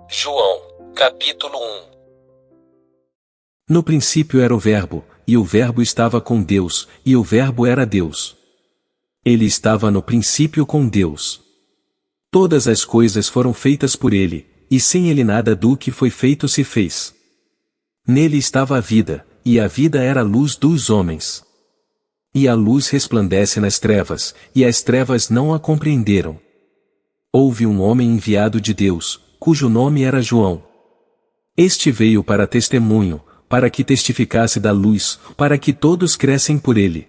João, capítulo 1. No princípio era o Verbo, e o Verbo estava com Deus, e o Verbo era Deus. Ele estava no princípio com Deus. Todas as coisas foram feitas por ele, e sem ele nada do que foi feito se fez. Nele estava a vida, e a vida era a luz dos homens. E a luz resplandece nas trevas, e as trevas não a compreenderam. Houve um homem enviado de Deus, cujo nome era João. Este veio para testemunho, para que testificasse da luz, para que todos crescem por ele.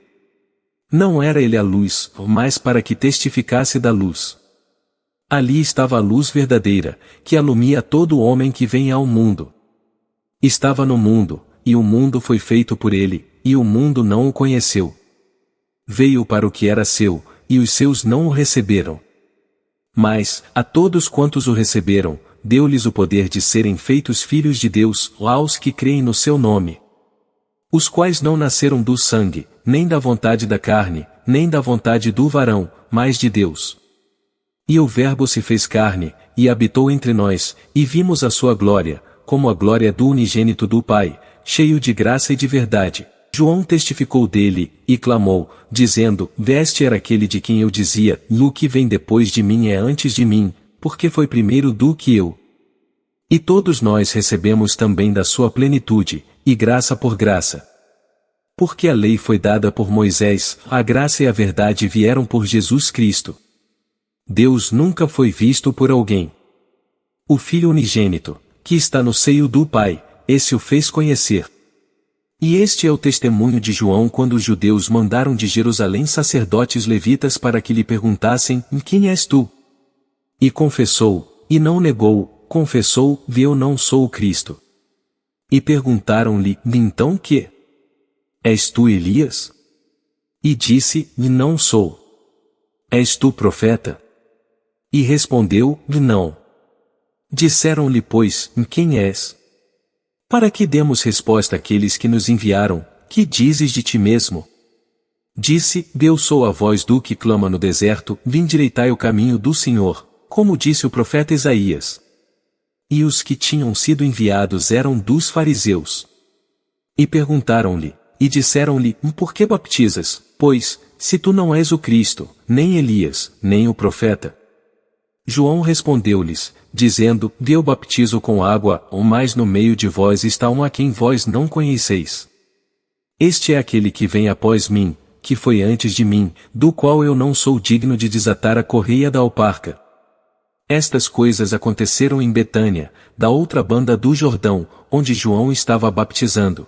Não era ele a luz, mas para que testificasse da luz. Ali estava a luz verdadeira, que alumia todo homem que vem ao mundo. Estava no mundo, e o mundo foi feito por ele, e o mundo não o conheceu. Veio para o que era seu, e os seus não o receberam. Mas, a todos quantos o receberam, deu-lhes o poder de serem feitos filhos de Deus, aos que creem no seu nome. Os quais não nasceram do sangue, nem da vontade da carne, nem da vontade do varão, mas de Deus. E o Verbo se fez carne, e habitou entre nós, e vimos a sua glória, como a glória do unigênito do Pai, cheio de graça e de verdade. João testificou dele, e clamou, dizendo, Este era aquele de quem eu dizia, o que vem depois de mim é antes de mim, porque foi primeiro do que eu. E todos nós recebemos também da sua plenitude, e graça por graça. Porque a lei foi dada por Moisés, a graça e a verdade vieram por Jesus Cristo. Deus nunca foi visto por alguém. O Filho unigênito, que está no seio do Pai, esse o fez conhecer. E este é o testemunho de João quando os judeus mandaram de Jerusalém sacerdotes levitas para que lhe perguntassem, quem és tu? E confessou, e não negou, confessou, eu não sou o Cristo. E perguntaram-lhe, então que? És tu Elias? E disse, não sou. És tu profeta? E respondeu, não. Disseram-lhe, pois, quem és? Para que demos resposta àqueles que nos enviaram, que dizes de ti mesmo? Disse, eu sou a voz do que clama no deserto, endireitai o caminho do Senhor, como disse o profeta Isaías. E os que tinham sido enviados eram dos fariseus. E perguntaram-lhe, e disseram-lhe, por que baptizas? Pois, se tu não és o Cristo, nem Elias, nem o profeta. João respondeu-lhes, dizendo, eu baptizo com água, mas no meio de vós está um a quem vós não conheceis. Este é aquele que vem após mim, que foi antes de mim, do qual eu não sou digno de desatar a correia da alparca. Estas coisas aconteceram em Betânia, da outra banda do Jordão, onde João estava baptizando.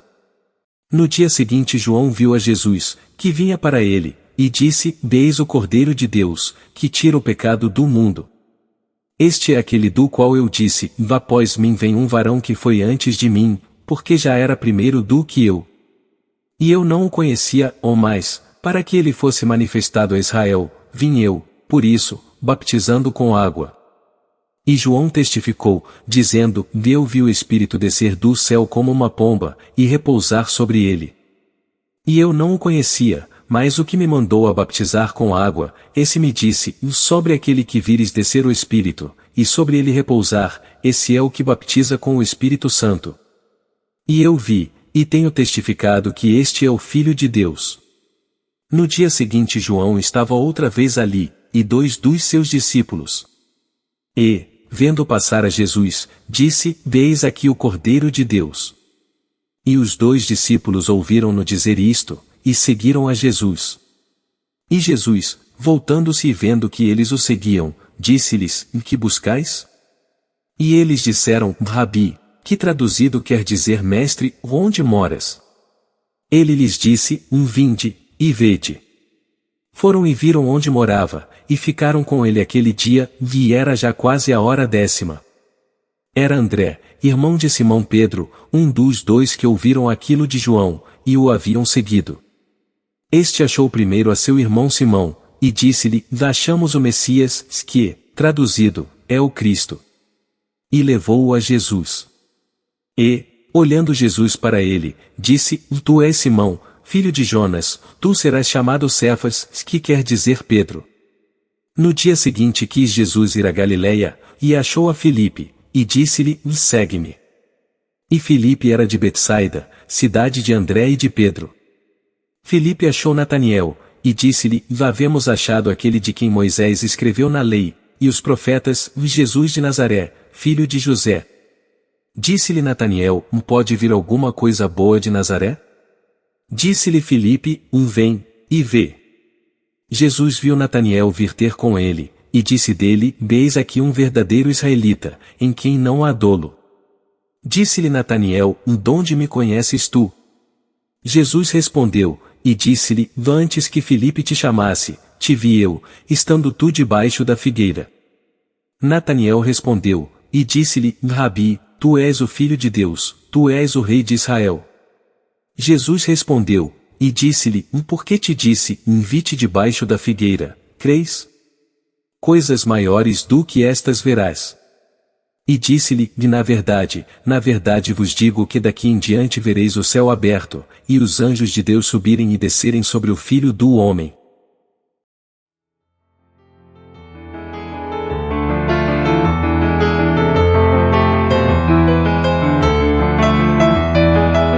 No dia seguinte João viu a Jesus, que vinha para ele, e disse, eis o Cordeiro de Deus, que tira o pecado do mundo. Este é aquele do qual eu disse, após mim vem um varão que foi antes de mim, porque já era primeiro do que eu. E eu não o conhecia, mas, para que ele fosse manifestado a Israel, vim eu, por isso, baptizando com água. E João testificou, dizendo, eu vi o Espírito descer do céu como uma pomba, e repousar sobre ele. E eu não o conhecia, mas o que me mandou a baptizar com água, esse me disse, sobre aquele que vires descer o Espírito, e sobre ele repousar, esse é o que baptiza com o Espírito Santo. E eu vi, e tenho testificado que este é o Filho de Deus. No dia seguinte João estava outra vez ali, e 2 dos seus discípulos. E, vendo passar a Jesus, disse, eis aqui o Cordeiro de Deus. E os 2 discípulos ouviram-no dizer isto, e seguiram a Jesus. E Jesus, voltando-se e vendo que eles o seguiam, disse-lhes, que buscais? E eles disseram, Rabi, que traduzido quer dizer mestre, onde moras? Ele lhes disse, vinde, e vede. Foram e viram onde morava, e ficaram com ele aquele dia, e era já quase a hora 10ª. Era André, irmão de Simão Pedro, um dos 2 que ouviram aquilo de João, e o haviam seguido. Este achou primeiro a seu irmão Simão, e disse-lhe, achamos o Messias, que, traduzido, é o Cristo. E levou-o a Jesus. E, olhando Jesus para ele, disse, tu és Simão, filho de Jonas, tu serás chamado Cefas, que quer dizer Pedro. No dia seguinte quis Jesus ir a Galiléia, e achou a Filipe, e disse-lhe: segue-me. E Filipe era de Betsaida, cidade de André e de Pedro. Filipe achou Nataniel, e disse-lhe: havemos achado aquele de quem Moisés escreveu na lei, e os profetas, Jesus de Nazaré, filho de José. Disse-lhe Nataniel: pode vir alguma coisa boa de Nazaré? Disse-lhe Filipe: vem, e vê. Jesus viu Nataniel vir ter com ele, e disse dele: eis aqui um verdadeiro israelita, em quem não há dolo. Disse-lhe Nataniel: donde me conheces tu? Jesus respondeu, e disse-lhe: antes que Filipe te chamasse, te vi eu, estando tu debaixo da figueira. Nataniel respondeu, e disse-lhe: Rabi, tu és o Filho de Deus, tu és o Rei de Israel. Jesus respondeu, e disse-lhe: por que te disse, vi-te debaixo da figueira, crês? Coisas maiores do que estas verás. E disse-lhe: na verdade vos digo que daqui em diante vereis o céu aberto, e os anjos de Deus subirem e descerem sobre o Filho do Homem.